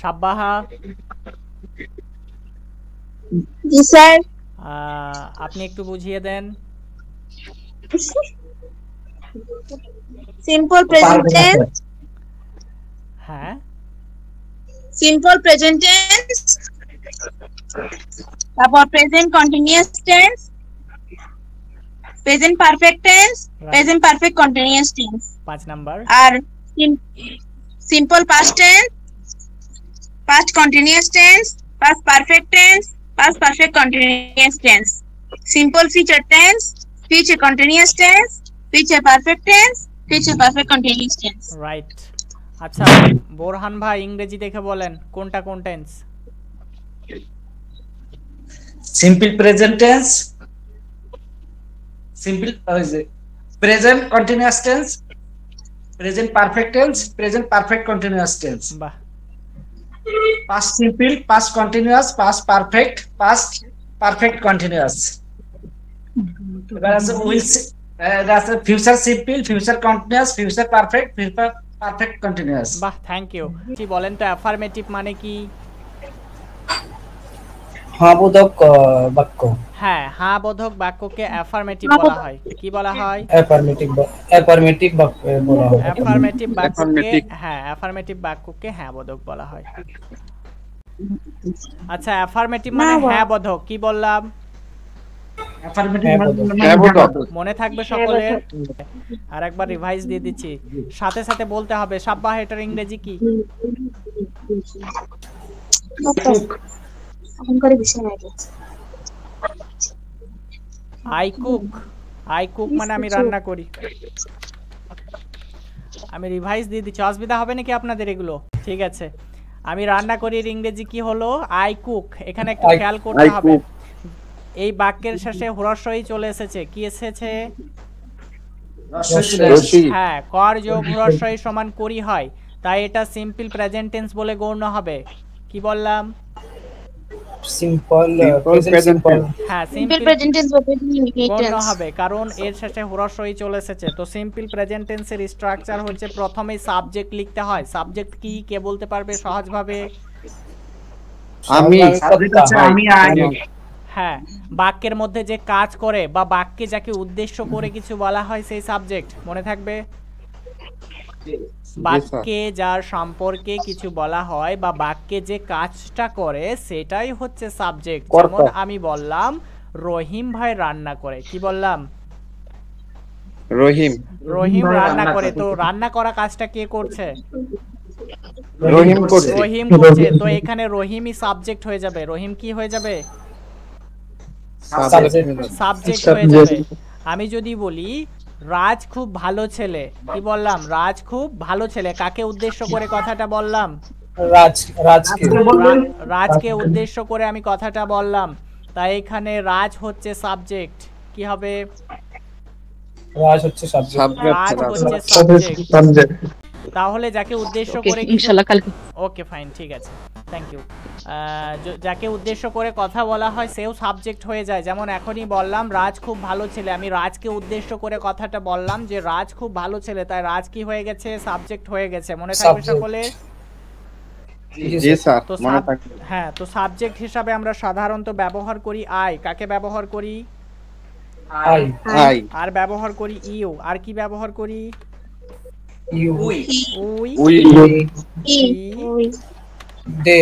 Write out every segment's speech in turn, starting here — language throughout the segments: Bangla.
সাব্বাহা জি স্যার। আপনি একটু বুঝিয়ে দেন। সিম্পল প্রেজেন্ট টেন্স, হ্যাঁ সিম্পল প্রেজেন্ট টেন্স, তারপর present continuous tense, present perfect tense, present perfect continuous tense. 5 number. আর simple past tense, past continuous tense, past perfect tense, past perfect continuous tense, simple future tense, future continuous tense, future perfect tense, future perfect continuous tense. Right. আচ্ছা বোরহান ভাই ইংরেজি দেখে বলেন কোনটা কোন টেন্স? Simple present tense, simple present continuous tense, present perfect tense, present perfect continuous tense. বাহ। Past simple, past continuous, past perfect, past perfect continuous. এবার আছে আছে future simple, future continuous, future perfect, future perfect continuous. বাহ, থ্যাংক ইউ। জি বলেন তো অ্যাফার্মেটিভ মানে কি? হ্যাঁ বোধক বাক্য। হ্যাঁ, হ্যাঁ বোধক বাক্যকে অ্যাফার্মেটিভ বলা হয়। কি বলা হয়? অ্যাফার্মেটিভ বাক্য বলা হয়। অ্যাফার্মেটিভ বাক্যকে হ্যাঁ, অ্যাফার্মেটিভ বাক্যকে হ্যাঁ বোধক বলা হয়। আচ্ছা অ্যাফার্মেটিভ মানে হ্যাঁ বোধক, কি বললাম? মনে থাকবে সকলের? আর একবার রিভাইজ দিয়ে দিচ্ছি, সাথে সাথে বলতে হবে। সাব্বাহ এটার ইংরেজি কি? I cook. আই কুক মানে আমি রান্না করি। আমি রিভাইজ দিয়ে দিচ্ছি, অসুবিধা হবে নাকি আপনাদের এগুলো? ঠিক আছে, আমি রান্না করি এর ইংরেজি কি হলো? I cook. এখানে একটু খেয়াল করতে হবে, এই বাক্যের শেষে হ্রস্বই চলে এসেছে। কি এসেছে? হ্যাঁ, কর যোগ হ্রস্বই সমান করি হয়, তাই এটা সিম্পল প্রেজেন্ট টেন্স বলে গণ্য হবে। কি বললাম? Simple present tense. হ্যাঁ, সিম্পল প্রেজেন্ট টেন্স বা প্রেজেন্ট ইনডিফিনিট গণ্য টেন্স হবে, কারণ এর শেষে হ্রস্বই চলে এসেছে। তো সিম্পল প্রেজেন্ট টেন্সের স্ট্রাকচার হচ্ছে প্রথমেই সাবজেক্ট লিখতে হয়। সাবজেক্ট কি কে বলতে পারবে সহজভাবে? আমি হ্যাঁ, বাক্যের মধ্যে যে কাজ করে বা বাক্যে যাকে উদ্দেশ্য করে কিছু বলা হয় সেই সাবজেক্ট। মনে থাকবে, বাক্যে যার সম্পর্কে কিছু বলা হয় বা বাক্যে যে কাজটা করে সেটাই হচ্ছে সাবজেক্ট। যেমন আমি বললাম রহিম ভাই রান্না করে। কি বললাম? রহিম রান্না করে। তো রান্না করা কাজটা কে করছে? রহিম করছে। তো এখানে রহিমই সাবজেক্ট হয়ে যাবে। রহিম কি হয়ে যাবে? সাবজেক্ট হয়ে যাবে। আমি যদি বলি রাজ খুব ভালো ছেলে, কি বললাম? রাজ খুব ভালো ছেলে। কাকে উদ্দেশ্য করে কথাটা বললাম? রাজকে উদ্দেশ্য করে আমি কথাটা বললাম, তাই এখানে রাজ হচ্ছে সাবজেক্ট। কি হবে? রাজ হচ্ছে সাবজেক্ট। তাহলে যাকে উদ্দেশ্য করে ইনশাআল্লাহ কালকে। ওকে ফাইন, ঠিক আছে, থ্যাংক ইউ। যাকে উদ্দেশ্য করে কথা বলা হয় সেও সাবজেক্ট হয়ে যায়। যেমন এখনই বললাম রাজ খুব ভালো ছেলে, আমি রাজকে উদ্দেশ্য করে কথাটা বললাম যে রাজ খুব ভালো ছেলে, তাই রাজ কি হয়ে গেছে? সাবজেক্ট হয়ে গেছে। মনে থাকবে সকলের? জি স্যার, মনে থাকবে। হ্যাঁ, তো সাবজেক্ট হিসাবে আমরা সাধারণত ব্যবহার করি আই। কাকে ব্যবহার করি? আই। আর ব্যবহার করি ইউ। আর কি ব্যবহার করি? উই। দে।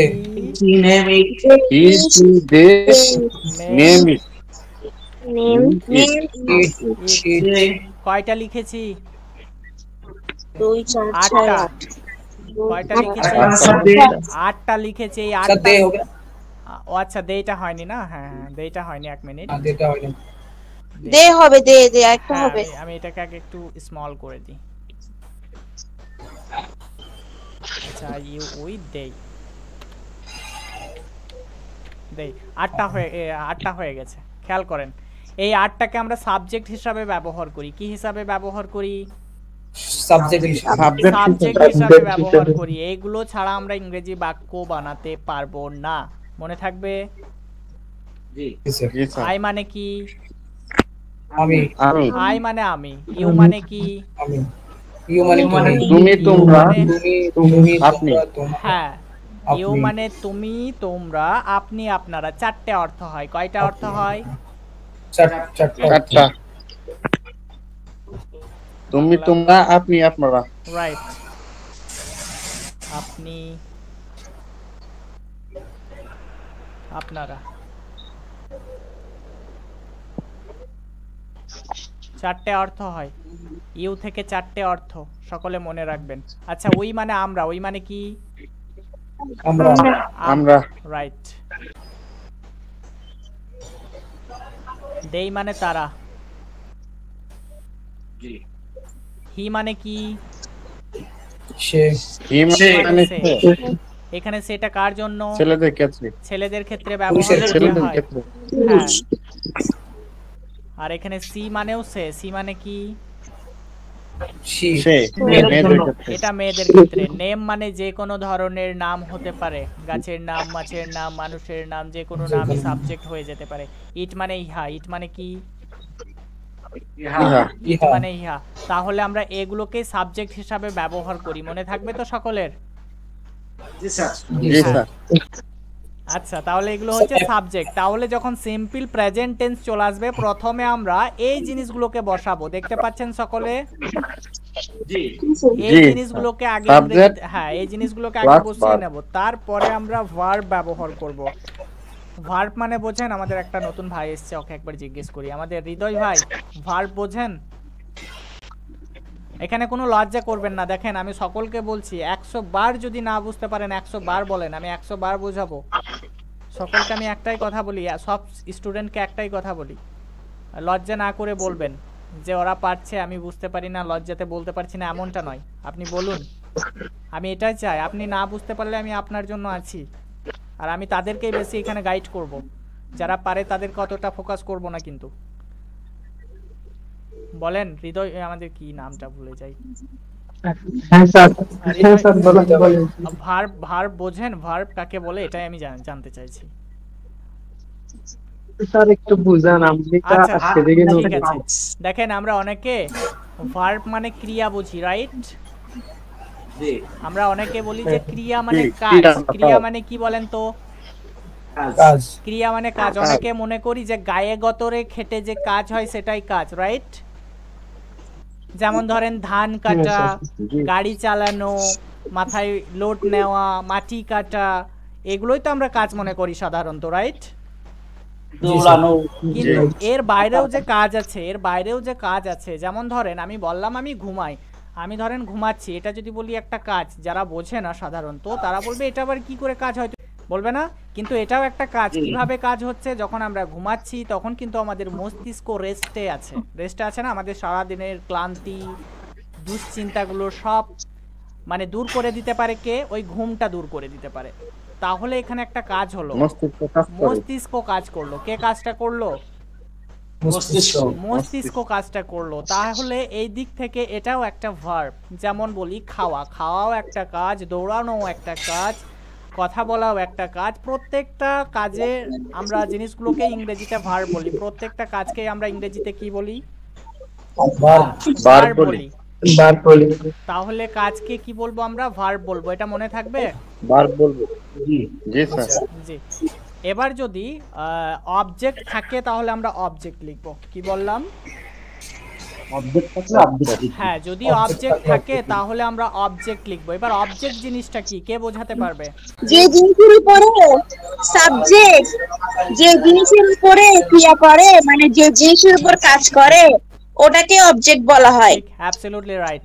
কয়টা লিখেছি? 2 4 6 8। কয়টা লিখেছি? 8টা লিখেছি। এই 8টা। ও আচ্ছা, দেটা হয়নি না? হ্যাঁ, দেটা হয়নি। 1 মিনিট, দে হবে, দে একটা হবে। আমি এটাকে আগে একটু স্মল করে দিই। আচ্ছা, ইউ উই দে। 8টা হয়ে গেছে। খেয়াল করেন, এই 8টাকে আমরা সাবজেক্ট হিসাবে ব্যবহার করি। কি হিসাবে ব্যবহার করি? সাবজেক্ট হিসাবে ব্যবহার করি। এইগুলো ছাড়া আমরা ইংরেজি বাক্য বানাতে পারবো না। মনে থাকবে? আই মানে কি? আই মানে আমি। ইউ মানে কি? ইউ মানে তুমি, তোমরা, তুমি, আপনি। হ্যাঁ, ইউ মানে তুমি, তোমরা, আপনি, আপনারা, চারটে অর্থ হয়। কয়টা অর্থ হয়? চারটা। তুমি, তোমরা, আপনি, আপনারা। রাইট। আপনি, আপনারা, চারটে অর্থ হয়। ইউ থেকে চারটে অর্থ, সকলে মনে রাখবেন। আচ্ছা, ওই মানে আমরা, ওই মানে কি? আমরা। রাইট। দেই মানে তারা। হি মানে কি? সে। মানে এখানে সেটা কার জন্য? ছেলেদের ক্ষেত্রে। ছেলেদের ক্ষেত্রে ব্যবহার করা হয়। হ্যাঁ। আর এখানে সি মানেও সে। সি মানে কি? এটা মেয়েদের ক্ষেত্রে। নেম মানে যে কোনো ধরনের নাম হতে পারে, গাছের নাম, মাছের নাম, মানুষের নাম, যে কোনো নামই সাবজেক্ট হয়ে যেতে পারে। ইট মানে ইহা। ইট মানে কি? ইট মানে ইহা। তাহলে আমরা এগুলোকে সাবজেক্ট হিসাবে ব্যবহার করি, মনে থাকবে তো সকলের? জি স্যার। জি স্যার। আচ্ছা, তাহলে এগুলো হচ্ছে সাবজেক্ট। তাহলে যখন সিম্পল প্রেজেন্ট টেন্স চলে আসবে, প্রথমে আমরা এই জিনিসগুলোকে বসাবো। দেখতে পাচ্ছেন সকলে? এই জিনিসগুলোকে আগে ইংরেজিতে, হ্যাঁ, এই জিনিসগুলোকে আগে বসিয়ে নেব, তারপরে আমরা ভার্ব ব্যবহার করব। ভার্ব মানে বোঝেন? আমাদের একটা নতুন ভাই এসেছে, ওকে একবার জিজ্ঞেস করি। আমাদের হৃদয় ভাই, ভার্ব বোঝেন? এখানে কোনো লজ্জা করবেন না। দেখেন, আমি সকলকে বলছি, 100 বার যদি না বুঝতে পারেন 100 বার বলেন, আমি 100 বার বোঝাবো। সকলকে আমি একটাই কথা বলি, সব স্টুডেন্টকে একটাই কথা বলি, লজ্জা না করে বলবেন যে ওরা পারছে, আমি বুঝতে পারি না, লজ্জাতে বলতে পারছি না, এমনটা নয়। আপনি বলুন, আমি এটাই চাই। আপনি না বুঝতে পারলে আমি আপনার জন্য আছি, আর আমি তাদেরকেই বেশি এখানে গাইড করব। যারা পারে তাদের কতটা ফোকাস করব না কিন্তু। বলেন হৃদয়, আমাদের কি নামটা ভুলে যাই। হ্যাঁ স্যার, হ্যাঁ স্যার, বলেন। ভার্ব, ভার্ব বোঝেন? ভার্ব কাকে বলে এটাই আমি জানতে চাইছি। স্যার একটু বুঝান, আমি আচ্ছা, আজকে দেখে ঠিক আছে। দেখেন, আমরা অনেকে ভার্ব মানে ক্রিয়া বুঝি, রাইট? আমরা অনেকে বলি যে ক্রিয়া মানে কাজ। ক্রিয়া মানে কি বলেন তো? কাজ। ক্রিয়া মানে কাজ। অনেকে মনে করি যে গায়ে গতরে খেটে যে কাজ হয় সেটাই কাজ, রাইট? যেমন ধরেন ধান কাটা, গাড়ি চালানো, মাথায় লোড নেওয়া, মাটি কাটা, এগুলোই তো আমরা কাজ মনে করি সাধারণত, রাইট? কিন্তু এর বাইরেও যে কাজ আছে, এর বাইরেও যে কাজ আছে, যেমন ধরেন আমি বললাম আমি ঘুমাই, আমি ধরেন ঘুমাচ্ছি, এটা যদি বলি একটা কাজ, যারা বোঝে না সাধারণত তারা বলবে এটা আবার কি করে কাজ হয়, বলবে না? কিন্তু এটাও একটা কাজ। কিভাবে কাজ হচ্ছে? যখন আমরা ঘুমাচ্ছি তখন কিন্তু আমাদের মস্তিষ্ক রেস্টে আছে। রেস্টে আছে না? আমাদের সারাদিনের ক্লান্তি, দুশ্চিন্তাগুলো সব মানে দূর করে দিতে পারে কে? ওই ঘুমটা দূর করে দিতে পারে। তাহলে এখানে একটা কাজ হলো, মস্তিষ্ক কাজ করলো। কে কাজটা করলো? মস্তিষ্ক কাজটা করলো। তাহলে এই দিক থেকে এটাও একটা ভার্ব। যেমন বলি খাওয়া, খাওয়াও একটা কাজ, দৌড়ানো একটা কাজ, কথা বলাও একটা কাজ। প্রত্যেকটা কাজে আমরা জিনিসগুলোকে ইংরেজিতে ভার্ব বলি। প্রত্যেকটা কাজকে আমরা ইংরেজিতে কি বলি? ভার্ব বলি। তাহলে কাজকে কি বলবো আমরা? ভার্ব বলবো। এটা মনে থাকবে? ভার্ব বলবো। জি স্যার। জি। এবার যদি অবজেক্ট থাকে তাহলে আমরা অবজেক্ট লিখব। কি বললাম? হ্যাঁ, যদি অবজেক্ট থাকে তাহলে আমরা অবজেক্ট লিখব। এবার অবজেক্ট জিনিসটা কি, কে বোঝাতে পারবে? যে জিনিসের উপরে সাবজেক্ট, যে জিনিসের উপরে ক্রিয়া করে, মানে যে জিনিসের উপর কাজ করে, ওটাকে অবজেক্ট বলা হয়। Absolutely right.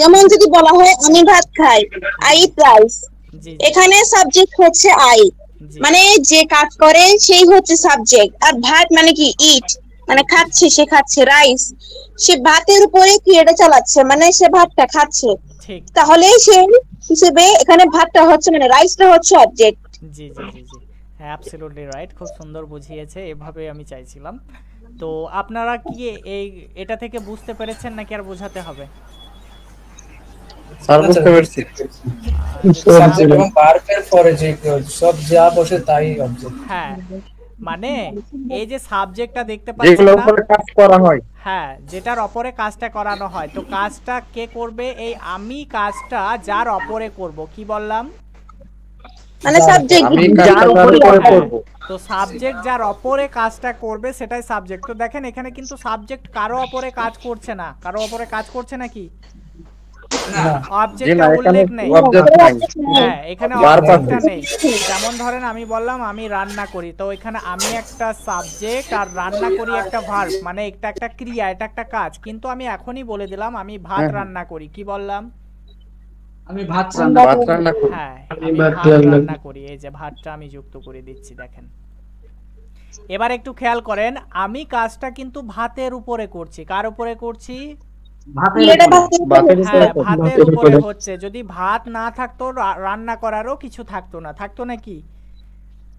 যেমন যদি বলা হয় আমি ভাত খাই, আই ইট রাইস, এখানে সাবজেক্ট হচ্ছে আই, মানে যে কাজ করে সেই হচ্ছে সাবজেক্ট। আর ভাত মানে কি? ইট, মানে খাচ্ছে, সে খাচ্ছে। রাইস, সে ভাতের উপরে ক্রিয়াটা চালাচ্ছে, মানে সে ভাতটা খাচ্ছে। তাহলে সেই হিসেবে এখানে ভাতটা হচ্ছে, মানে রাইসটা হচ্ছে অবজেক্ট। জি জি জি জি, অ্যাবসলিউটলি রাইট। খুব সুন্দর বুঝিয়েছে, এভাবে আমি চাইছিলাম। তো আপনারা কি এই এটা থেকে বুঝতে পেরেছেন নাকি আর বোঝাতে হবে? স্যার বুঝতে পেরেছি। ভার্বের পরে যে সব যা বসে তাই অবজেক্ট। হ্যাঁ, মানে এই যে সাবজেক্টটা দেখতে যেগুলোর পাচ্ছেন না, উপরে কাজ করা হয়। হ্যাঁ, যেটার অপরে কাজটা করানো হয়, তো কাজটা কে করবে? এই আমি কাজটা যার অপরে করব, কি বললাম? মানে সাবজেক্ট আমি কাজটা যার উপরে করব। তো সাবজেক্ট যার অপরে কাজটা করবে সেটাই সাবজেক্ট। তো দেখেন এখানে কিন্তু সাবজেক্ট কারো অপরে কাজ করছে না, কারো অপরে কাজ করছে নাকি? জি অবজেক্টটা না, এখানে উল্লেখ নেই। অবজেক্ট নাই। হ্যাঁ, এখানে Verb অবজেক্টটা আছে। নেই। যেমন ধরেন আমি বললাম আমি রান্না করি, তো এখানে আমি একটা সাবজেক্ট আর রান্না করি একটা ভার্ব, মানে এটা একটা ক্রিয়া, এটা একটা কাজ। কিন্তু আমি এখনই বলে দিলাম আমি ভাত হ্যাঁ। রান্না করি, কি বললাম? আমি ভাত রান্না ভাত রান্না করি। হ্যাঁ, আমি আমি ভাত ভাত রান্না রান্না করি। এই যে ভাতটা আমি যুক্ত করে দিচ্ছি, দেখেন। এবার একটু খেয়াল করেন, আমি কাজটা কিন্তু ভাতের উপরে করছি। কার উপরে করছি? ভাতের এটা উপরে। ভাতের হ্যাঁ, উপরে। ভাতের ভাতের উপরে উপরে। হচ্ছে। যদি ভাত না থাকতো রান্না করারও কিছু থাকতো না, থাকতো নাকি?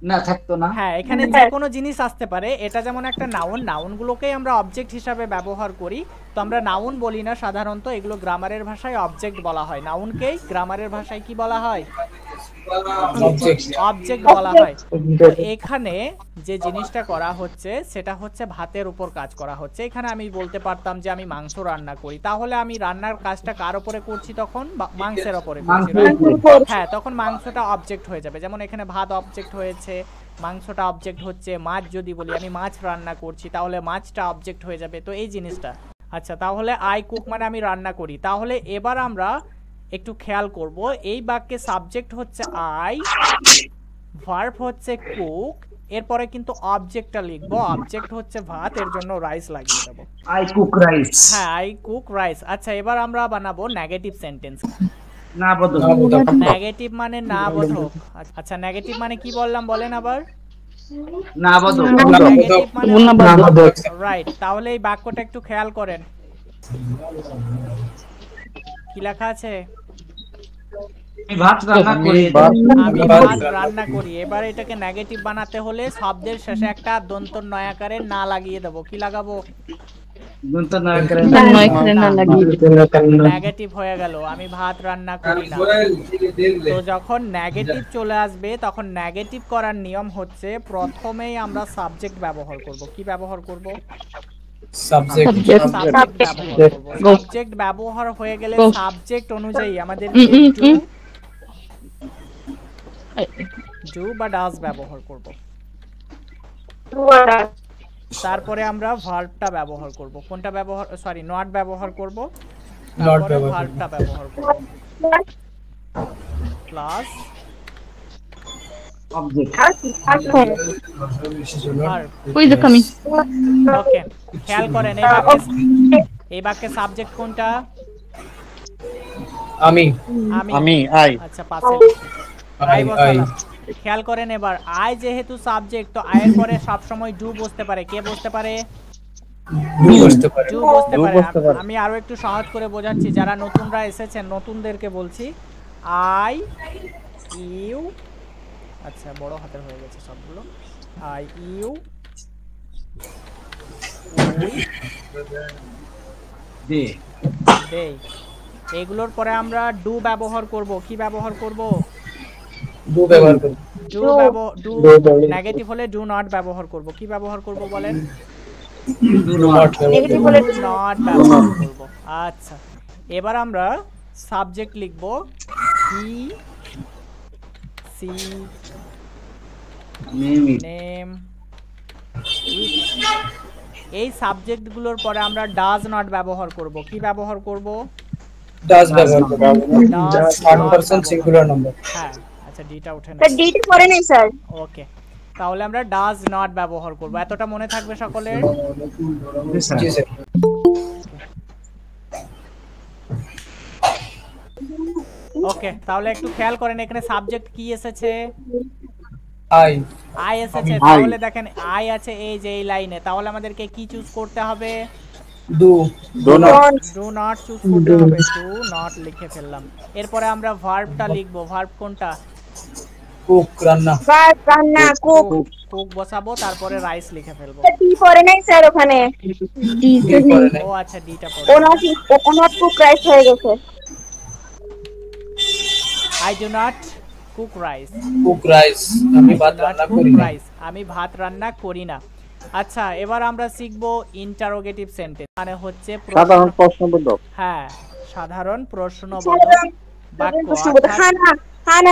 না, থাকতো না। হ্যাঁ, এখানে যে কোনো জিনিস আসতে পারে। এটা যেমন একটা নাউন, নাউনগুলোকেই আমরা অবজেক্ট হিসাবে ব্যবহার করি। তো আমরা নাউন বলি না সাধারণত, এগুলো গ্রামারের ভাষায় অবজেক্ট বলা হয়। নাউনকেই গ্রামারের ভাষায় কি বলা হয়? অবজেক্ট। অবজেক্ট বলা হয়। তো এখানে যে জিনিসটা করা হচ্ছে সেটা হচ্ছে ভাতের উপর কাজ করা হচ্ছে। এখানে আমি বলতে পারতাম যে আমি মাংস রান্না করি, তাহলে আমি রান্নার কাজটা কার উপরে করছি তখন? মাংসের উপরে করছি, right? হ্যাঁ, তখন মাংসটা অবজেক্ট হয়ে যাবে। যেমন এখানে ভাত অবজেক্ট হয়েছে, মাংসটা অবজেক্ট হচ্ছে। মাছ যদি বলি আমি মাছ রান্না করছি, তাহলে মাছটা অবজেক্ট হয়ে যাবে। তো এই জিনিসটা। আচ্ছা, তাহলে আই কুক মানে আমি রান্না করি। তাহলে এবার আমরা একটু খেয়াল করব, এই বাক্যে সাবজেক্ট হচ্ছে আই, ভার্ব হচ্ছে কুক, এরপরে কিন্তু অবজেক্টটা লিখবো। অবজেক্ট হচ্ছে ভাত, এর জন্য রাইস লাগিয়ে দেব। I cook rice. হ্যাঁ, আই কুক রাইস। আচ্ছা, এবার আমরা বানাবো নেগেটিভ সেন্টেন্স। না বদল। নেগেটিভ মানে না বোধক। আচ্ছা, নেগেটিভ মানে কি বললাম বলেন আবার? না বদল। নেগেটিভ মানে নাবোধক। রাইট। তাহলে এই বাক্যটা একটু খেয়াল করেন, কি লেখা আছে? আমি ভাত রান্না করি। আমি ভাত রান্না করি। এবার এটাকে নেগেটিভ বানাতে হলে শব্দের শেষে একটা দন্ত নয়াকারে না লাগিয়ে দেবো। কি লাগাবো? দন্ত নয়াকারে নেগেটিভ হয়ে গেল, আমি ভাত রান্না করি না। তো যখন নেগেটিভ চলে আসবে তখন নেগেটিভ করার নিয়ম হচ্ছে প্রথমেই আমরা সাবজেক্ট ব্যবহার করব। কি ব্যবহার করব? সাবজেক্ট। সাবজেক্ট ব্যবহার করব। সাবজেক্ট ব্যবহার হয়ে গেলে সাবজেক্ট অনুযায়ী আমাদের ডু বা ডাজ ব্যবহার করব। তারপরে আমরা ভার্বটা ব্যবহার করব। কোনটা ব্যবহার? সরি, নট ব্যবহার করব। তারপরে ভার্বটা ব্যবহার করব। Plus object. Verb. Who is coming? ওকে, খেয়াল করেন এই বাক্যে সাবজেক্ট কোনটা? আমি। আমি আই। আচ্ছা, পাশে আই বসালাম। খেয়াল করেন এবার আই যেহেতু সাবজেক্ট, তো আয়ের পরে সব সময় ডু বসতে পারে। কে বসতে পারে? ডু বসতে পারে। ডু বসতে পারে। আমি আরো একটু সহজ করে বোঝাচ্ছি, যারা নতুনরা এসেছেন নতুনদেরকে বলছি। আই ইউ, আচ্ছা বড় হাতের হয়ে গেছে সবগুলো। আই ইউ, দে। দে। এগুলোর পরে আমরা ডু ব্যবহার করব। কি ব্যবহার করব? ডু ব্যবহার করব। ডু নেগেটিভ হলে ডু নট ব্যবহার করব। কি ব্যবহার করব বলেন? ডু নট নেগেটিভ হলে নট ব্যবহার করব। আচ্ছা, এবার আমরা সাবজেক্ট লিখব হি, সি, নেম, ইট। এই সাবজেক্টগুলোর পরে আমরা ডাজ নট ব্যবহার করব। কি ব্যবহার করব? ডাজ ব্যবহার করব। Does third person singular number. হ্যাঁ, আচ্ছা ডিটা উঠে না। স্যার ডিটা পড়ে নেই স্যার। ওকে, তাহলে আমরা ডাজ নট ব্যবহার করব। এতটা মনে থাকবে সকলের? জি স্যার। ওকে, তাহলে একটু খেয়াল করেন এখানে সাবজেক্ট কি এসেছে? আই। আই এসেছে। তাহলে দেখেন আই আছে এই যে এই লাইনে, তাহলে আমাদেরকে কি চুজ করতে হবে? ডু নট চুজ করতে হবে। ডু নট লিখে ফেললাম। এরপরে আমরা ভার্বটা লিখবো। ভার্ব কোনটা? কুক রান্না। ভাত রান্না, কুক। কুক বসাবো, তারপরে রাইস লিখে ফেলবো। ডি পড়ে নাই স্যার ওখানে। ও আচ্ছা, ডিটা পড়ে। ওনার কুক রাইস হয়ে গেছে। I do not cook rice. Cook rice. আমি ভাত রান্না করি না। আমি ভাত রান্না করি না। আচ্ছা এবার আমরা শিখবো ইন্টারোগেটিভ সেন্টেন্স মানে হচ্ছে সাধারণ প্রশ্নবোধক। হ্যাঁ সাধারণ প্রশ্নবোধক বাক্য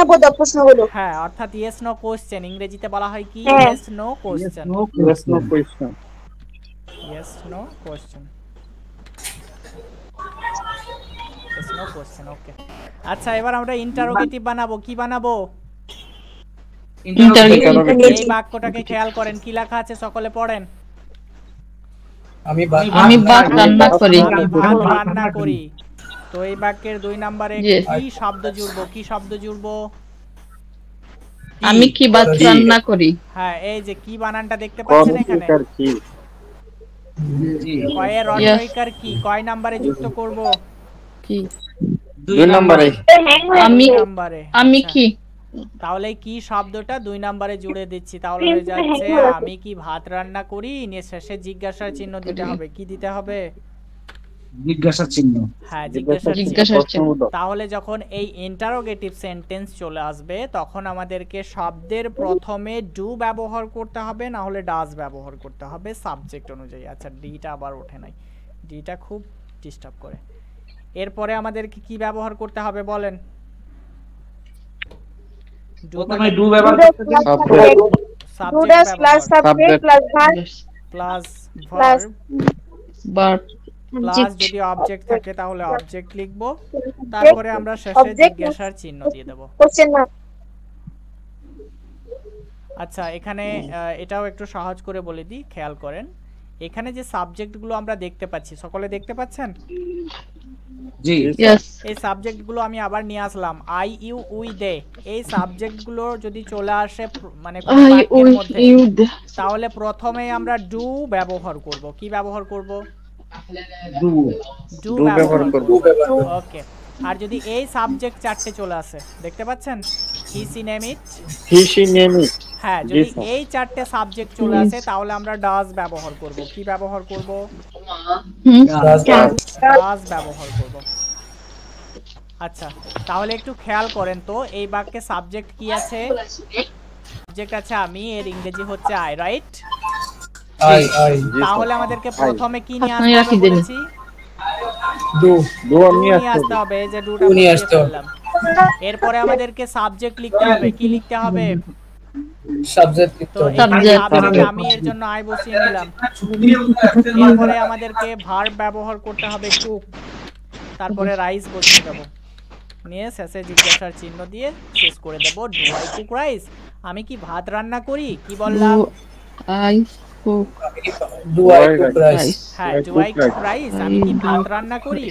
বোধক প্রশ্নবোধক। হ্যাঁ অর্থাৎ ইয়েস নো কোশ্চেন, ইংরেজিতে বলা হয় কি হ্যাঁ। Yes no question. Yes, no question. Yes no question, yes no question. Okay আচ্ছা এবার আমরা ইন্টারোগেটিভ বানাবো। কি বানাবো? এই বাক্যটাকে খেয়াল করেন কি লেখা আছে, সকলে পড়েন। আমি আমি ভাত রান্না করি। আমি ভাত রান্না করি। তো এই বাক্যের 2 নম্বরে Yes. কি শব্দ জুড়বো? কি শব্দ জুড়বো? আমি কি ভাত রান্না করি? হ্যাঁ এই যে কি বানানটা দেখতে পাচ্ছেন এখানে, কর্মকার কি? কয়ের রসইকার কি, কয় নম্বরে যুক্ত করব? কি 2 নম্বরে। আমি 2 নম্বরে। আমি আচ্ছা, কি তাহলে কি শব্দটা 2 নম্বরে জুড়ে দিচ্ছি, তাহলে হয়ে যাচ্ছে আমি কি ভাত রান্না করি, নিয়ে শেষে জিজ্ঞাসার চিহ্ন দিতে হবে। কি দিতে হবে? জিজ্ঞাসা চিহ্ন। হ্যাঁ জিজ্ঞাসার চিহ্ন। জিজ্ঞাসার চিহ্ন। প্রশ্নবোধক। তাহলে যখন এই ইন্টারোগেটিভ সেন্টেন্স চলে আসবে তখন আমাদেরকে শব্দের প্রথমে ডু ব্যবহার করতে হবে, না হলে ডাজ ব্যবহার করতে হবে সাবজেক্ট অনুযায়ী। আচ্ছা ডিটা আবার ওঠে নাই, ডিটা খুব ডিস্টার্ব করে। এরপরে আমাদেরকে কি ব্যবহার করতে হবে বলেন? প্রথমে ডু ব্যবহার করতে হবে। Subject plus subject plus verb plus verb verb plus যদি অবজেক্ট থাকে তাহলে অবজেক্ট লিখবো, তারপরে আমরা শেষে জিজ্ঞাসার চিহ্ন দিয়ে দেব। Question mark. আচ্ছা এখানে এটাও একটু সহজ করে বলে দিই, খেয়াল করেন। এখানে যে সাবজেক্টগুলো আমরা দেখতে পাচ্ছি, সকলে দেখতে পাচ্ছেন? জি ইয়েস এই সাবজেক্টগুলো আমি আবার নিয়ে আসলাম। আই ইউ উই দে, এই সাবজেক্টগুলো যদি চলে আসে মানে কোনো আই বাক্যের উই মধ্যে, ইউ তাহলে প্রথমে আমরা ডু ব্যবহার করব। কি ব্যবহার করব? ডু ডু Do ব্যবহার ব্যবহার করব। করব। ওকে আর যদি এই সাবজেক্ট চারটে চলে আসে, দেখতে পাচ্ছেন he she name it, He, she, name it. হ্যাঁ জি, যদি স্যার। এই চারটে সাবজেক্ট চলে আসে তাহলে আমরা ডাজ ব্যবহার করব। কি ব্যবহার করব? ডাজ ব্যবহার করব। আচ্ছা তাহলে একটু খেয়াল করেন তো, এই বাক্যে সাবজেক্ট কি আছে? সাবজেক্ট আছে আমি, এর ইংরেজি হচ্ছে আই, রাইট? আই তাহলে আমাদেরকে প্রথমে কি নিয়ে আমি আসতে রাখি হবে দিন। বলেছি? ডু Do ডু নিয়ে নিয়ে আসতে আসতে হবে। হবে, এই যে ডুটা ডু নিয়ে বসিয়ে আসতে হবে। ফেললাম। এরপরে আমাদেরকে সাবজেক্ট লিখতে হবে। কি লিখতে হবে? সাবজেক্ট তো লিখতে হবে। এখানে Subject। সাবজেক্ট আমি, এর জন্য আই বসিয়ে নিলাম। এরপরে আমাদেরকে ভার্ব ব্যবহার করতে হবে কুক, তারপরে রাইস বসিয়ে দেব, নিয়ে শেষে জিজ্ঞাসার চিহ্ন দিয়ে শেষ করে দেব ডু আই কুক রাইস, আমি কি ভাত রান্না করি। কি বললাম? I cook do I cook rice. Rice হ্যাঁ I do cook I cook rice, আমি কি I ভাত রান্না করি।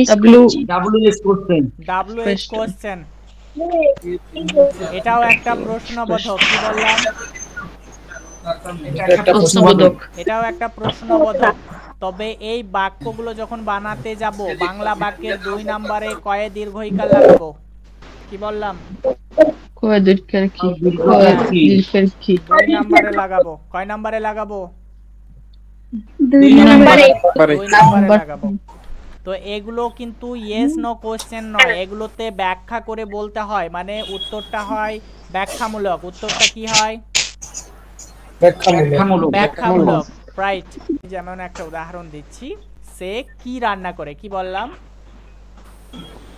W WS question. WH question, এটাও একটা প্রশ্নবোধক। কি বললাম? একটা প্রশ্নবোধক এটাও একটা প্রশ্নবোধক। তবে এই বাক্যগুলো যখন বানাতে যাব, বাংলা বাক্যের 2 নম্বরে কয়ে দীর্ঘইকার লাগাবো। কি বললাম? কয় দীর্ঘের কি দীর্ঘের কি? দীর্ঘের কি 2 নম্বরে লাগাবো। কয় নম্বরে লাগাবো? 2 নম্বরে। 2 নম্বরে লাগাবো। তো এগুলো কিন্তু ইয়েস নো কোশ্চেন নয়, এগুলোতে ব্যাখ্যা করে বলতে হয়, মানে উত্তরটা হয় ব্যাখ্যামূলক। উত্তরটা কি হয়? ব্যাখ্যামূলক। ব্যাখ্যামূলক, রাইট। যেমন একটা উদাহরণ দিচ্ছি, সে কি রান্না করে। কি বললাম?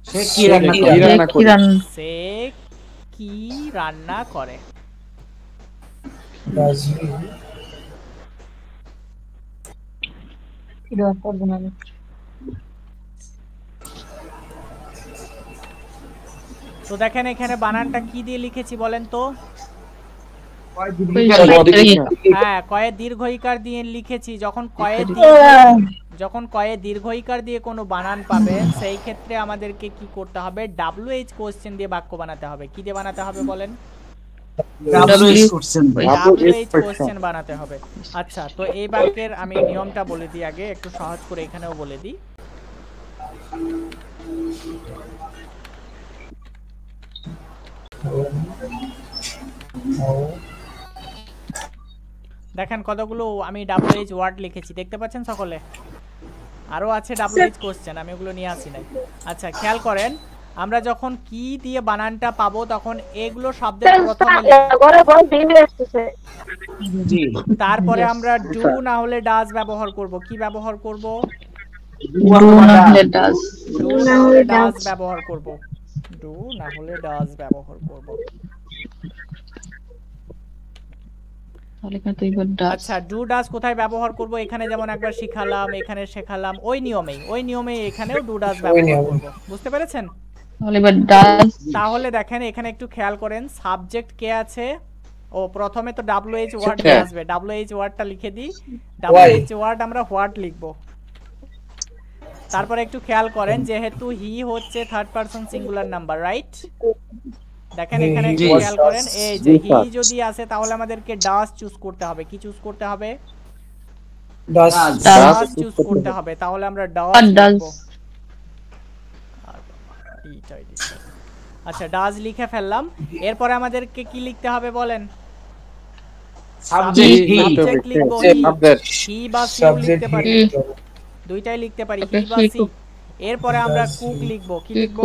সে কি রান্না কি করে? রান্না কি করে? রান্না সে কি রান্না করে। তো দেখেন এখানে বানানটা কি দিয়ে লিখেছি বলেন তো? হ্যাঁ কয়ে দীর্ঘইকার দিয়ে লিখেছি। যখন কয়ে দীর্ঘইকার দিয়ে কোনো বানান পাবেন সেই ক্ষেত্রে আমাদেরকে কি করতে হবে? WH কোশ্চেন দিয়ে বাক্য বানাতে হবে। কি দিয়ে বানাতে হবে বলেন? WS question. WH কোশ্চেন বানাতে হবে। আচ্ছা তো এই বাক্যের আমি নিয়মটা বলে দিই আগে, একটু সহজ করে এখানেও বলে দিই। দেখেন কতগুলো আমি WH ওয়ার্ড লিখেছি, দেখতে পাচ্ছেন সকলে? আরো আছে WH কোশ্চেন, আমি ওগুলো নিয়ে আসি নাই। আচ্ছা খেয়াল করেন, আমরা যখন কি দিয়ে বানানটা পাবো তখন এগুলো শব্দের প্রথমে লিখব। জি তারপরে আমরা ডু না হলে ডাজ ব্যবহার করব। কি ব্যবহার করব? ডু না হলে ডাজ। ডু না হলে ডাজ ব্যবহার করব। ডু না হলে ডাজ ব্যবহার করব। তাহলে এখানে তো এবার ডাজ। আচ্ছা, ডু ডাজ কোথায় ব্যবহার করব? এখানে যেমন একবার শিখালাম, এখানে শেখালাম, ওই নিয়মেই এখানেও ডু ডাজ ব্যবহার করব। বুঝতে পেরেছেন? তাহলে এবার ডাজ। তাহলে দেখেন এখানে একটু খেয়াল করেন, সাবজেক্ট কে আছে? ও প্রথমে তো WH ওয়ার্ড আসবে, WH ওয়ার্ডটা লিখে দিই। WH ওয়ার্ড আমরা হোয়াট লিখব। তারপরে একটু খেয়াল করেন, যেহেতু হি হচ্ছে third person singular number, right? দেখেন এখানে একটু খেয়াল করেন, এই যে হি যদি আসে তাহলে আমাদেরকে ডাজ চুজ করতে হবে। কি চুজ করতে হবে? ডাজ ডাজ চুজ করতে হবে। তাহলে আমরা ডাজ লিখব। আচ্ছা, ডাজ লিখে ফেললাম। এরপরে আমাদেরকে কি লিখতে হবে বলেন? সাবজেক্ট লিখব। হি বা সি লিখতে পারি, দুইটাই লিখতে পারি, হি বা সি। এরপরে আমরা কুক লিখব। কি লিখব?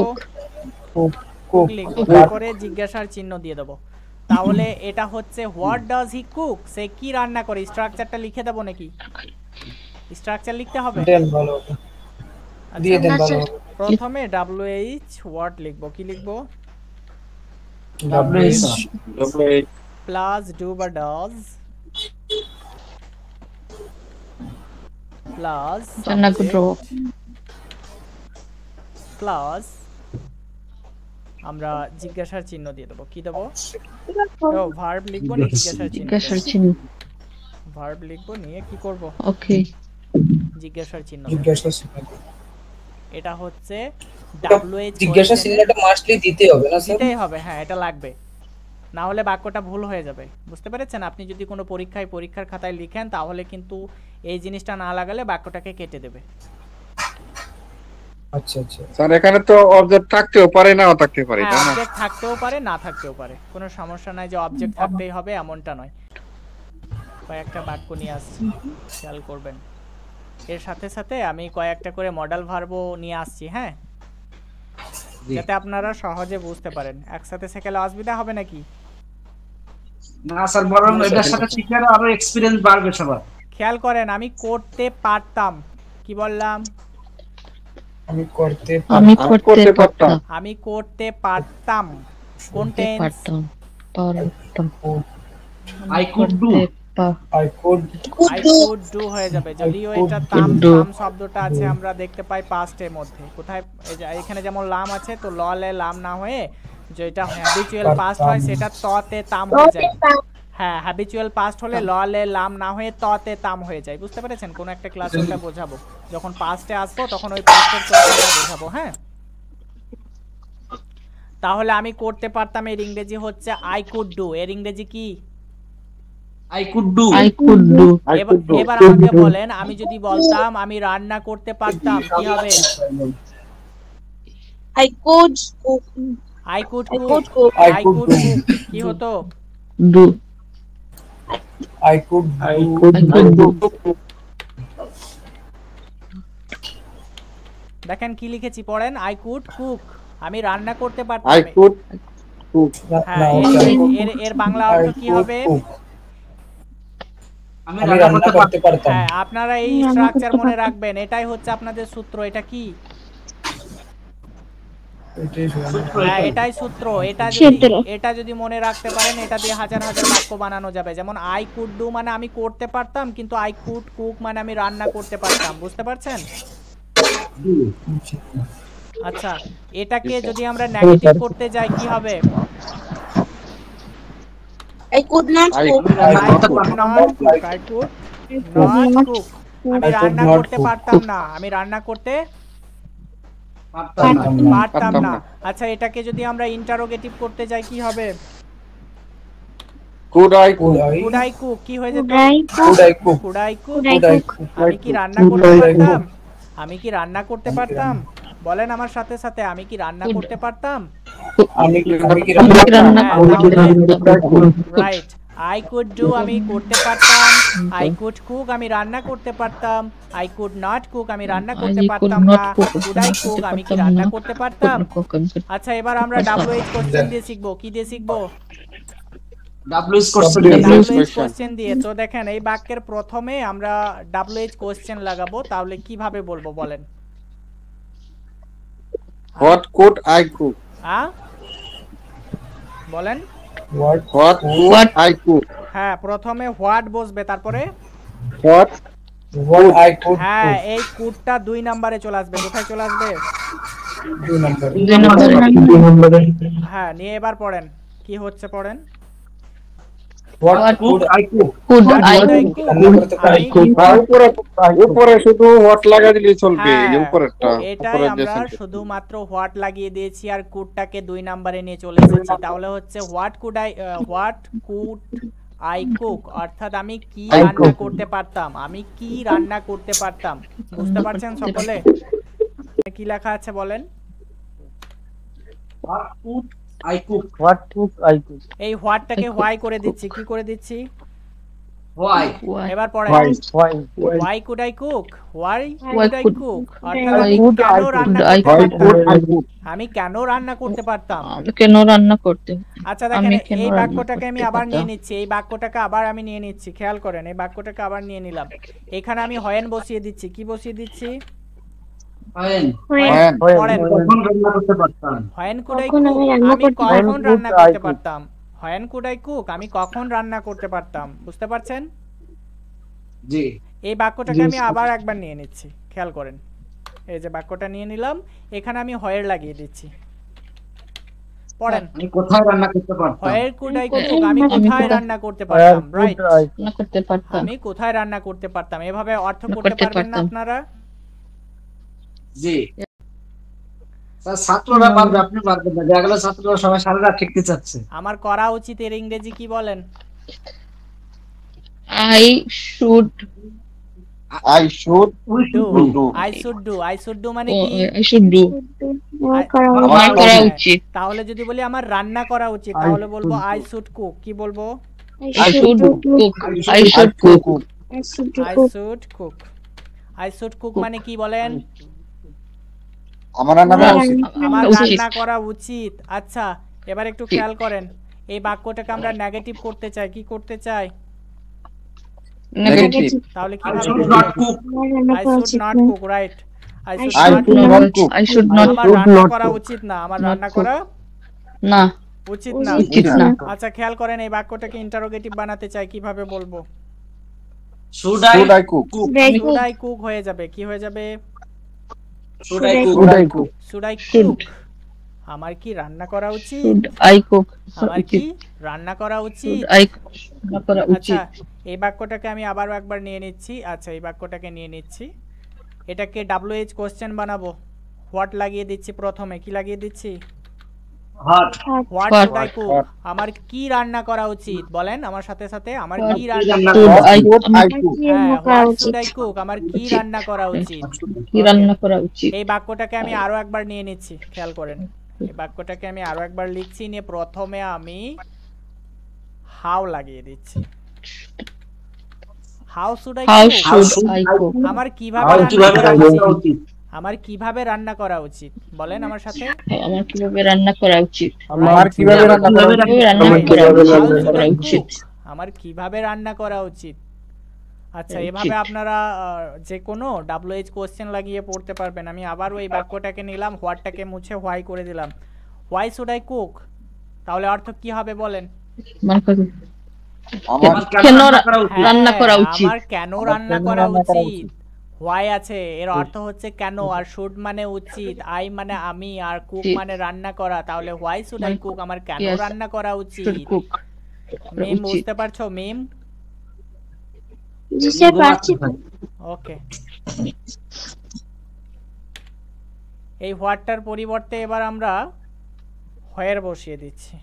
কুক লিখব। তারপরে জিজ্ঞাসার চিহ্ন দিয়ে দেব। তাহলে এটা হচ্ছে হোয়াট ডাজ হি কুক? সে কি রান্না করে? স্ট্রাকচারটা লিখে দেব নাকি? স্ট্রাকচার লিখতে হবে। দিয়ে দেন ভালো। প্রথমে WH ওয়ার্ড লিখব। কি লিখব? WH প্লাস ডু বা ডাজ প্লাস জান্নাত ড্র প্লাস আমরা জিজ্ঞাসার চিহ্ন দিয়ে দেব। কি দেব? ও ভার্ব লিখব না, জিজ্ঞাসার চিহ্ন। জিজ্ঞাসার চিহ্ন। ভার্ব লিখব, নিয়ে কি করব? ওকে। জিজ্ঞাসার চিহ্ন। জিজ্ঞাসা চিহ্ন। এটা হচ্ছে WH জিজ্ঞাসা চিহ্নটা মাস্টলি দিতে হবে না স্যার? দিতেই হবে, হ্যাঁ এটা লাগবে, না হলে বাক্যটা ভুল হয়ে যাবে। বুঝতে পেরেছেন? আপনি যদি কোনো পরীক্ষার খাতায় লিখেন তাহলে কিন্তু এই জিনিসটা না লাগালে বাক্যটাকে কেটে দেবে। আচ্ছা আচ্ছা স্যার এখানে তো অবজেক্ট থাকতেও পারে, নাও থাকতে পারে, তাই না? অবজেক্ট থাকতেও পারে, না থাকতেও পারে, কোনো সমস্যা নাই যে অবজেক্ট থাকতেই হবে এমনটা নয়। কয়েকটা বাক্য নিয়ে আসছি, খেয়াল করবেন। এর সাথে সাথে আমি কয়েকটা করে মডেল ভার্বও নিয়ে আসছি, হ্যাঁ, যাতে আপনারা সহজে বুঝতে পারেন। একসাথে শেখালে অসুবিধা হবে নাকি? না স্যার, বরং এটার সাথে শিখলে আরো এক্সপেরিয়েন্স বাড়বে সবার। খেয়াল করেন, আমি করতে পারতাম। কি বললাম? আমি করতে পারতাম। আমি করতে পারতাম। কোন টেন্স? পারতাম। পারতাম। I could do. I could do হয়ে যাবে। যদিও এটা তাম শব্দটা আছে আমরা দেখতে পাই পাস্টের মধ্যে। কোথায়? এই যে এখানে যেমন লাম আছে, তো ললে লাম না হয়ে যেটা হ্যাবিচুয়াল পাস্ট হয় সেটা ততে তাম হয়ে যায়। হ্যাঁ, হ্যাবিচুয়াল পাস্ট হলে ললে লাম না হয়ে ততে তাম হয়ে যায়। বুঝতে পেরেছেন? কোন একটা ক্লাসে ওটা বোঝাবো, যখন পাস্টে আসবো তখন ওই পাস্টের ক্লাসটা বোঝাবো। হ্যাঁ, তাহলে আমি করতে পারতাম এর ইংরেজি হচ্ছে আই কুড ডু। এর ইংরেজি কি? I could do. I could do. এবার আমাকে বলেন, আমি যদি বলতাম আমি রান্না করতে পারতাম, কি হবে? I could cook. I could I cook. could cook. I could cook কি হতো? ডু। I could do. দেখেন কি লিখেছি, পড়েন। আই কুড কুক, আমি রান্না করতে পারতাম। I could cook. হ্যাঁ, এর বাংলা অর্থ কি হবে? আমি রান্না করতে পারতাম। হ্যাঁ, আপনারা এই স্ট্রাকচার মনে রাখবেন, এটাই হচ্ছে আপনাদের সূত্র। এটা কি? হ্যাঁ, এটাই সূত্র। এটা যদি মনে রাখতে পারেন, এটা দিয়ে হাজার হাজার বাক্য বানানো যাবে। যেমন আই কুড ডু মানে আমি করতে পারতাম, কিন্তু আই কুড কুক মানে আমি রান্না করতে পারতাম। বুঝতে পারছেন? আচ্ছা, এটাকে যদি আমরা নেগেটিভ করতে যাই কি হবে? I could not cook. আমি রান্না করতে পারতাম না, আমি রান্না করতে পারতাম না। আচ্ছা, এটাকে যদি আমরা ইন্টারোগেটিভ করতে যাই কি হবে? Could I cook. Could I cook কি হয়ে যেত? Could I cook. আমি কি রান্না করতে পারতাম? আমি কি রান্না করতে পারতাম? বলেন আমার সাথে সাথে, আমি কি রান্না করতে পারতাম? আমি কি রাইট। আই কুড ডু আমি করতে পারতাম, আই কুড কুক আমি রান্না করতে পারতাম, আই কুড নট কুক আমি রান্না করতে I could পারতাম not না, cook, কুড আই কুক আমি কি রান্না করতে পারতাম। আচ্ছা এবার আমরা WH কোশ্চেন দিয়ে শিখবো, কি দিয়ে শিখবো? WH কোশ্চেন WH কোশ্চেন দিয়ে। তো দেখেন এই বাক্যের প্রথমে আমরা WH কোশ্চেন লাগাবো, তাহলে কিভাবে বলবো বলেন? What could I cook? বলেন। What could I cook? হ্যাঁ প্রথমে হোয়াট বসবে, তারপরে What I could হ্যাঁ cook. এই কুডটা 2 নম্বরে চলে আসবে। কোথায় চলে আসবে? 2 number. 2 নম্বরে হ্যাঁ নিয়ে এবার পড়েন, কি হচ্ছে পড়েন। What could I cook? Could I রান্না করতে পারি। উপরে শুধু what লাগা দিলে চলবে, হ্যাঁ, এই উপরেরটা এটাই উপরের যে আমরা sentence। শুধুমাত্র হোয়াট লাগিয়ে দিয়েছি আর কুডটাকে 2 নম্বরে নিয়ে চলে এসেছি। তাহলে হচ্ছে হোয়াট কুড আই কুক, অর্থাৎ আমি কি রান্না করতে পারতাম, আমি কি রান্না করতে পারতাম। বুঝতে পারছেন সকলে? কি লেখা আছে বলেন? What could I cook? What could I cook? এই হোয়াটটাকে হোয়াই করে দিচ্ছি, কি করে দিচ্ছি? Why? এবার পড়েন। Why? Why could I cook? Why Why could I could- cook? অর্থাৎ Why আমি could কেন I cook? রান্না I করতে Why পারতাম, could I cook? আমি কেন রান্না করতে পারতাম। আমি কেন রান্না করতে? আচ্ছা দেখেন আমি কেন এই রান্না বাক্যটাকে আমি করতে আবার নিয়ে পারতাম? নিচ্ছি, এই বাক্যটাকে আবার আমি নিয়ে নিচ্ছি, খেয়াল করেন এই বাক্যটাকে আবার নিয়ে নিলাম। এখানে আমি হয়েন বসিয়ে দিচ্ছি, কি বসিয়ে দিচ্ছি? When? When? পড়েন। কখন রান্না করতে পারতাম? হয়েন কুড আই কুক আমি কখন রান্না করতে পারতাম। হয়েন কুড আই কুক আমি কখন রান্না করতে পারতাম। বুঝতে পারছেন? জি। এই বাক্যটাকে আমি আবার একবার নিয়ে নিচ্ছি, খেয়াল করেন। এই যে বাক্যটা নিয়ে নিলাম, এখানে আমি হয়ের লাগিয়ে দিচ্ছি। পড়েন। আমি কোথায় রান্না করতে পারতাম? হোয়ার কুড আই কুক আমি কোথায় রান্না করতে পারতাম। রাইট, রান্না করতে পারতাম। আমি কোথায় রান্না করতে পারতাম। এভাবে অর্থ করতে করতে পারবেন না পারতাম। আপনারা? জি। স্যার ছাত্ররা পারবে, আপনি পারবেন না। যেগুলো ছাত্ররা সবাই সারা রাত শিখতে চাচ্ছে। আমার করা উচিত এর ইংরেজি কি বলেন? I should I should do. I should do. I should do মানে কি? I should do আমার আমার করা হ্যাঁ, উচিত। তাহলে যদি বলি আমার রান্না করা উচিত, তাহলে বলবো আই শুড কুক। কি বলবো? I should cook I should cook I should cook. I should cook মানে কি বলেন? আমার রান্না করা উচিত। আমার উচিত। রান্না করা উচিত। আচ্ছা এবার একটু খেয়াল করেন, এই বাক্যটাকে আমরা নেগেটিভ করতে চাই, কি করতে চাই? নেগেটিভ। তাহলে I কিভাবে should বলবো? not cook. I should not cook. Right, I should I not should not cook. I should not আমার cook রান্না করা উচিত না, আমার রান্না করা না উচিত না। উচিত না। আচ্ছা খেয়াল করেন এই বাক্যটাকে ইন্টারোগেটিভ বানাতে চাই, কিভাবে বলবো? Should Should I I cook? Should I cook হয়ে যাবে, কি হয়ে যাবে? Should I cook? Should I cook? Should I cook আমার কি রান্না করা উচিত? should I cook আমার কি রান্না করা উচিত? should I রান্না করা আচ্ছা উচিত। এই বাক্যটাকে আমি আবারও একবার নিয়ে নিচ্ছি। আচ্ছা এই বাক্যটাকে নিয়ে নিচ্ছি, এটাকে WH কোশ্চেন বানাবো। হোয়াট লাগিয়ে দিচ্ছি প্রথমে, কি লাগিয়ে দিচ্ছি? Hot. What What? Should I cook আমার কি রান্না করা উচিত বলেন আমার সাথে সাথে। আমার What কি রান্না রান্না করা Should I Should I cook? হ্যাঁ হোয়াট শুড আই কুক আমার কি রান্না করা উচিত। কি রান্না করা উচিত। এই বাক্যটাকে আমি আরো একবার নিয়ে নিচ্ছি, খেয়াল করেন। এই বাক্যটাকে আমি আরো একবার লিখছি, নিয়ে প্রথমে আমি হাউ লাগিয়ে দিচ্ছি। How should I How cook should I cook আমার কিভাবে How রান্না কিভাবে করা রান্না উচিত। করা উচিত? আমার কিভাবে রান্না করা উচিত বলেন আমার সাথে। আমার কিভাবে রান্না করা উচিত। আমার কিভাবে রান্না করা উচিত? কিভাবে রান্না Right. করা How উচিত should করা I উচিত। cook? আমার কিভাবে রান্না করা উচিত। আচ্ছা উচিত। এভাবে আপনারা যে কোনো WH কোশ্চেন লাগিয়ে পড়তে পারবেন। আমি আবার ওই বাক্যটাকে নিলাম, হোয়াটটাকে মুছে হোয়াই করে দিলাম। হোয়াই শুড আই কুক তাহলে অর্থ কি হবে বলেন? মানে কত- আমার কেন রান্না করা উচিত? রান্না করা উচিত। আমার কেন রান্না করা উচিত। হোয়াই আছে, এর অর্থ হচ্ছে কেন, আর শুড মানে উচিত, আই মানে আমি, আর কুক জি। মানে রান্না করা। তাহলে হোয়াই শুড আই কুক আমার কেন Yes. রান্না করা উচিত। should cook মিম উচিত। বুঝতে পারছো মিম? জি স্যার পাচ্ছি। ওকে এই হোয়াটটার পরিবর্তে এবার আমরা হোয়ার বসিয়ে দিচ্ছি।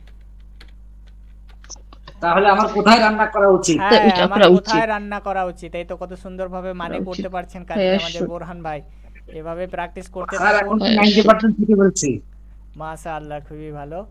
তাহলে আমার কোথায় রান্না করা উচিত? হ্যাঁ ওইটা আমার করা উচিত। কোথায় রান্না করা উচিত। এই তো কত সুন্দরভাবে মানে করা করতে উচিত। পারছেন কাজে হ্যাঁ, আমাদের should। বোরহান ভাই। এভাবে প্র্যাকটিস করতে স্যার থাকুন। এখন 90% শিখে বলছি। মাশাআল্লাহ খুবই ভালো।